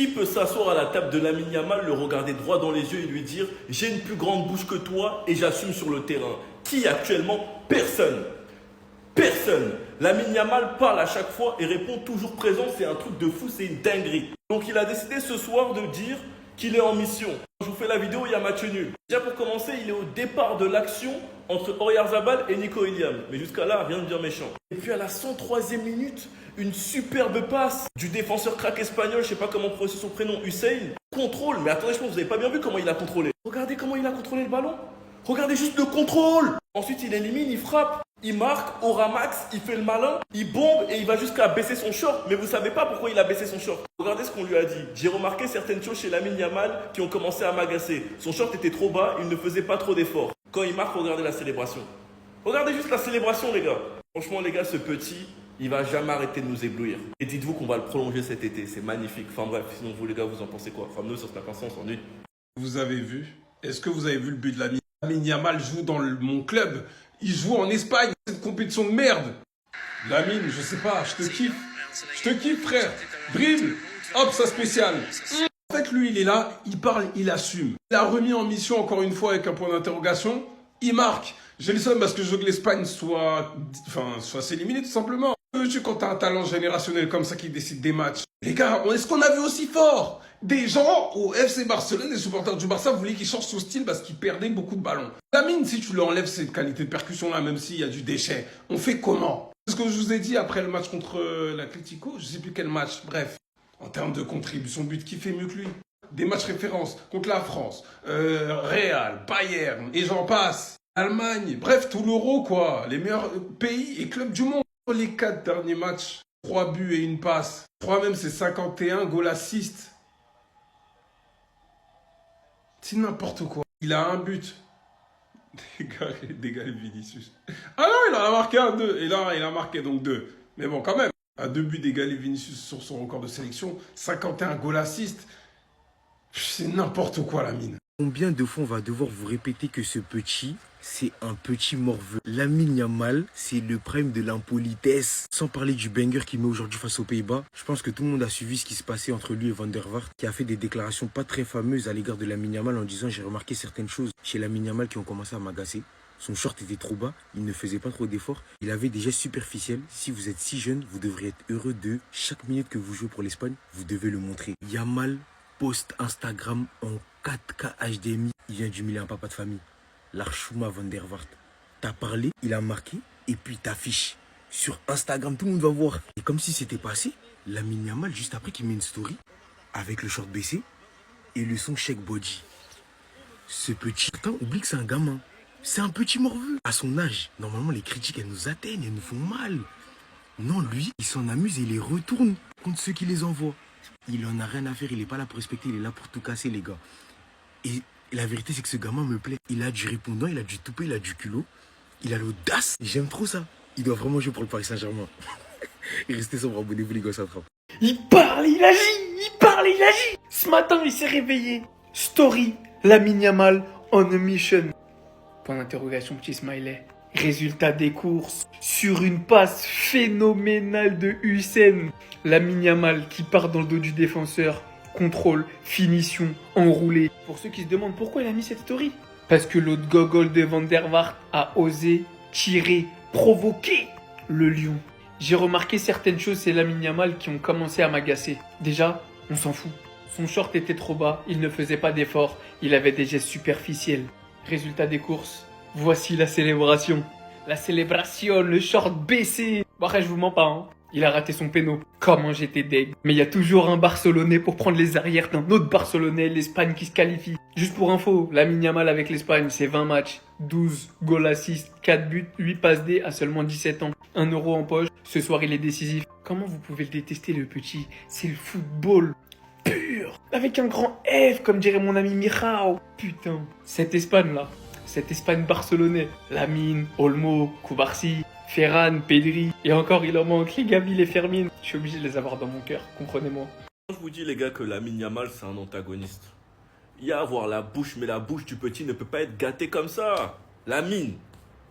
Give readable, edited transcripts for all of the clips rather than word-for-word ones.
Qui peut s'asseoir à la table de Lamine Yamal, le regarder droit dans les yeux et lui dire « J'ai une plus grande bouche que toi et j'assume sur le terrain ». Qui actuellement? Personne. Personne. Lamine Yamal parle à chaque fois et répond toujours présent. C'est un truc de fou, c'est une dinguerie. Donc il a décidé ce soir de dire qu'il est en mission. Je vous fais la vidéo, il y a match nul. Déjà pour commencer, il est au départ de l'action entre Oyarzabal et Nico Williams. Mais jusqu'à là, rien de bien méchant. Et puis à la 103e minute, une superbe passe du défenseur crack espagnol, je sais pas comment prononcer son prénom, Hussein. Contrôle, mais attendez, je pense que vous n'avez pas bien vu comment il a contrôlé. Regardez comment il a contrôlé le ballon. Regardez juste le contrôle. Ensuite, il élimine, il frappe. Il marque, aura max, il fait le malin, il bombe et il va jusqu'à baisser son short. Mais vous savez pas pourquoi il a baissé son short. Regardez ce qu'on lui a dit. J'ai remarqué certaines choses chez Lamine Yamal qui ont commencé à m'agacer. Son short était trop bas, il ne faisait pas trop d'efforts. Quand il marque, regardez la célébration. Regardez juste la célébration, les gars. Franchement, les gars, ce petit, il va jamais arrêter de nous éblouir. Et dites-vous qu'on va le prolonger cet été. C'est magnifique. Enfin bref, sinon vous, les gars, vous en pensez quoi? Enfin, nous, sur Snap Instant, on s'ennuie. Vous avez vu? Est-ce que vous avez vu le but de Lamine? Lamine Yamal joue dans mon club. Il joue en Espagne. Cette compétition de merde. Lamine, je sais pas, je te kiffe. Je te kiffe, frère. Dribble. Hop, ça spécial. En fait, lui, il est là, il parle, il assume. Il a remis en mission encore une fois avec un point d'interrogation. Il marque. J'ai le seum parce que je veux que l'Espagne soit s'éliminer tout simplement. Quand t'as un talent générationnel comme ça qui décide des matchs. Les gars, est-ce qu'on a vu aussi fort? Des gens au FC Barcelone, les supporters du Barça voulaient qu'il change son style parce qu'il perdait beaucoup de ballons. Lamine, si tu lui enlèves cette qualité de percussion-là, même s'il y a du déchet, on fait comment? C'est ce que je vous ai dit après le match contre l'Atlético, je sais plus quel match, bref. En termes de contribution but, qui fait mieux que lui? Des matchs références contre la France, Real, Bayern, et j'en passe. Allemagne, bref, tout l'euro quoi. Les meilleurs pays et clubs du monde. Les 4 derniers matchs, 3 buts et une passe. 3 même, c'est 51 goal assist. C'est n'importe quoi. Il a un but. Dégale Vinicius. Ah non, il en a marqué un, deux. Et là, il a marqué donc 2. Mais bon, quand même. À 2 buts d'égaler Vinicius sur son record de sélection. 51 goal assist. C'est n'importe quoi, la mine. Combien de fois on va devoir vous répéter que ce petit, c'est un petit morveux? Lamine Yamal, c'est le prime de l'impolitesse. Sans parler du banger qu'il met aujourd'hui face aux Pays-Bas, je pense que tout le monde a suivi ce qui se passait entre lui et Van der Vaart, qui a fait des déclarations pas très fameuses à l'égard de Lamine Yamal en disant « J'ai remarqué certaines choses chez Lamine Yamal qui ont commencé à m'agacer. Son short était trop bas, il ne faisait pas trop d'efforts, il avait des gestes superficiels. Si vous êtes si jeune, vous devriez être heureux de chaque minute que vous jouez pour l'Espagne, vous devez le montrer. » Yamal post Instagram en 4K HDMI, il vient d'humilier un papa de famille. L'Archouma Van der Vaart. T'as parlé, il a marqué, et puis t'affiches. Sur Instagram, tout le monde va voir. Et comme si c'était passé, Lamine Yamal, juste après, qui met une story, avec le short baissé, et le son Shake Body. Ce petit, attends, oublie que c'est un gamin. C'est un petit morveux. À son âge, normalement, les critiques, elles nous atteignent, elles nous font mal. Non, lui, il s'en amuse et il les retourne contre ceux qui les envoient. Il en a rien à faire, il est pas là pour respecter, il est là pour tout casser, les gars. Et la vérité, c'est que ce gamin me plaît. Il a du répondant, il a du toupet, il a du culot. Il a l'audace. J'aime trop ça. Il doit vraiment jouer pour le Paris Saint-Germain. Et restez sobre, abonnez-vous, les gars, ça frappe. Il parle, il agit, il parle, il agit. Ce matin, il s'est réveillé. Story, Lamine Yamal on a mission. Point d'interrogation, petit smiley. Résultat des courses. Sur une passe phénoménale de Hussein. Lamine Yamal qui part dans le dos du défenseur. Contrôle, finition, enroulé. Pour ceux qui se demandent pourquoi il a mis cette story. Parce que l'autre gogol de Van der Vaart a osé tirer, provoquer le lion. J'ai remarqué certaines choses chez Lamine Yamal qui ont commencé à m'agacer. Déjà, on s'en fout. Son short était trop bas, il ne faisait pas d'efforts, il avait des gestes superficiels. Résultat des courses, voici la célébration. La célébration, le short baissé. Bon, après, je vous mens pas, hein. Il a raté son péno. Comment j'étais deg. Mais il y a toujours un Barcelonais pour prendre les arrières d'un autre Barcelonais, l'Espagne qui se qualifie. Juste pour info, Lamine Yamal avec l'Espagne, c'est 20 matchs, 12 goals assists, 4 buts, 8 passes D à seulement 17 ans. 1 euro en poche, ce soir il est décisif. Comment vous pouvez le détester, le petit? C'est le football pur. Avec un grand F, comme dirait mon ami Mijao. Putain, cette Espagne-là, cette Espagne barcelonais. Lamine, Olmo, Koubarsi, Ferran, Pedri, et encore il en manque, les Gavi, les Fermin. Je suis obligé de les avoir dans mon cœur, comprenez-moi. Je vous dis les gars que Lamine Yamal c'est un antagoniste. Il y a à voir la bouche, mais la bouche du petit ne peut pas être gâtée comme ça. Lamine,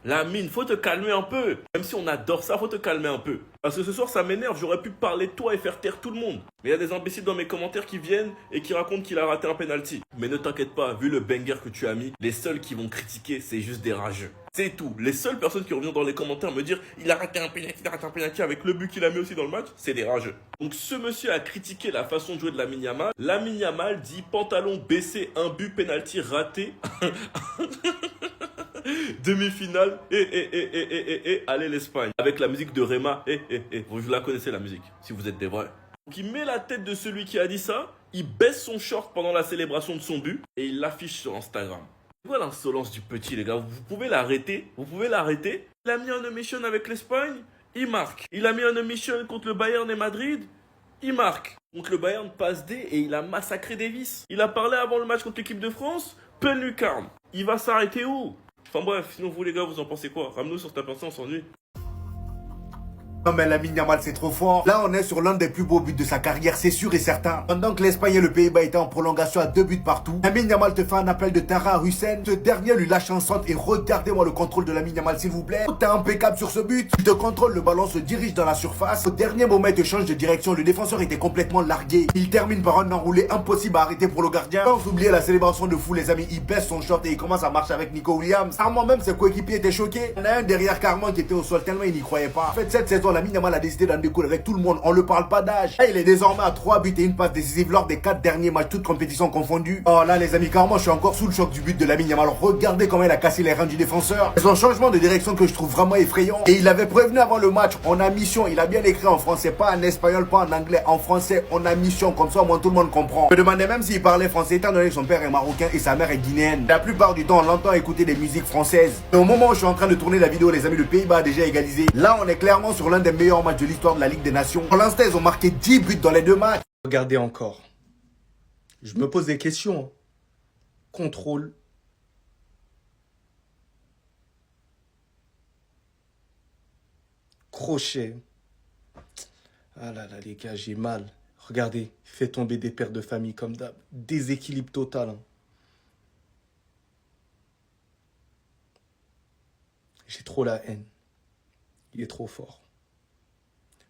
Lamine, faut te calmer un peu. Même si on adore ça, faut te calmer un peu. Parce que ce soir, ça m'énerve. J'aurais pu parler de toi et faire taire tout le monde. Mais il y a des imbéciles dans mes commentaires qui viennent et qui racontent qu'il a raté un penalty. Mais ne t'inquiète pas, vu le banger que tu as mis, les seuls qui vont critiquer, c'est juste des rageux. C'est tout. Les seules personnes qui reviennent dans les commentaires me dire il a raté un penalty avec le but qu'il a mis aussi dans le match, c'est des rageux. Donc ce monsieur a critiqué la façon de jouer de Lamine Yamal. Lamine Yamal dit pantalon baissé, un but penalty raté. Demi-finale, allez l'Espagne. Avec la musique de Rema, vous la connaissez la musique, si vous êtes des vrais. Donc il met la tête de celui qui a dit ça, il baisse son short pendant la célébration de son but, et il l'affiche sur Instagram. C'est quoi l'insolence du petit, les gars? Vous pouvez l'arrêter? Vous pouvez l'arrêter? Il a mis un omission avec l'Espagne, il marque. Il a mis un omission contre le Bayern et Madrid, il marque. Donc le Bayern passe D et il a massacré Davis. Il a parlé avant le match contre l'équipe de France, pleine lucarne. Il va s'arrêter où? Enfin bref, sinon vous les gars, vous en pensez quoi? Ramenez-nous sur ta pensée, on s'ennuie. Non mais Lamine Yamal c'est trop fort. Là on est sur l'un des plus beaux buts de sa carrière, c'est sûr et certain. Pendant que l'Espagne et le Pays-Bas étaient en prolongation à 2 buts partout, Lamine Yamal te fait un appel de terrain à Hussein. Ce dernier lui lâche un centre et regardez-moi le contrôle de Lamine Yamal s'il vous plaît. T'es impeccable sur ce but. Il te contrôle, le ballon se dirige dans la surface. Au dernier moment il te change de direction, le défenseur était complètement largué. Il termine par un enroulé impossible à arrêter pour le gardien. Sans oublier la célébration de fou les amis, il baisse son short et il commence à marcher avec Nico Williams. Carrément même ses coéquipiers étaient choqués. Il y en a un derrière Carrément qui était au sol tellement il n'y croyait pas. En fait cette saison Lamine Yamal a décidé d'en découle avec tout le monde, on ne parle pas d'âge. Il est désormais à 3 buts et une passe décisive lors des 4 derniers matchs, toutes compétitions confondues. Oh là les amis, carrément je suis encore sous le choc du but de Lamine Yamal. Regardez comment il a cassé les reins du défenseur. C'est son changement de direction que je trouve vraiment effrayant. Et il avait prévenu avant le match, on a mission, il a bien écrit en français, pas en espagnol, pas en anglais, en français, on a mission, comme ça au moins tout le monde comprend. Je me demandais même s'il parlait français étant donné que son père est marocain et sa mère est guinéenne. La plupart du temps on l'entend écouter des musiques françaises. Et au moment où je suis en train de tourner la vidéo, les amis, le Pays-Bas a déjà égalisé. Là on est clairement sur l'un des meilleurs matchs de l'histoire de la Ligue des Nations. Pour l'instant, ils ont marqué 10 buts dans les 2 matchs. Regardez encore. Je me pose des questions. Contrôle. Crochet. Ah là là, les gars, j'ai mal. Regardez, fait tomber des pères de famille comme d'hab. Déséquilibre total. J'ai trop la haine. Il est trop fort.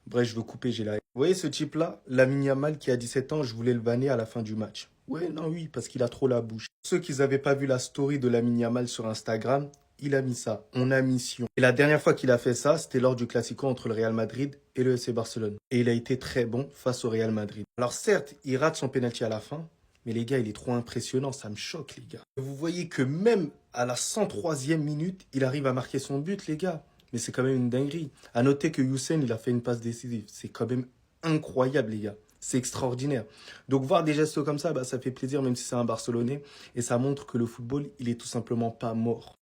Bref, je veux couper, j'ai la haine. Vous voyez ce type-là, Lamine Yamal qui a 17 ans, je voulais le vanner à la fin du match. Ouais, non, oui, parce qu'il a trop la bouche. Ceux qui n'avaient pas vu la story de Lamine Yamal sur Instagram, il a mis ça. On a mission. Et la dernière fois qu'il a fait ça, c'était lors du Classico entre le Real Madrid et le FC Barcelone. Et il a été très bon face au Real Madrid. Alors certes, il rate son penalty à la fin, mais les gars, il est trop impressionnant, ça me choque les gars. Vous voyez que même à la 103e minute, il arrive à marquer son but les gars. Mais c'est quand même une dinguerie. À noter que Hussein, il a fait une passe décisive. C'est quand même incroyable, les gars. C'est extraordinaire. Donc, voir des gestes comme ça, bah, ça fait plaisir, même si c'est un Barcelonais. Et ça montre que le football, il est tout simplement pas mort.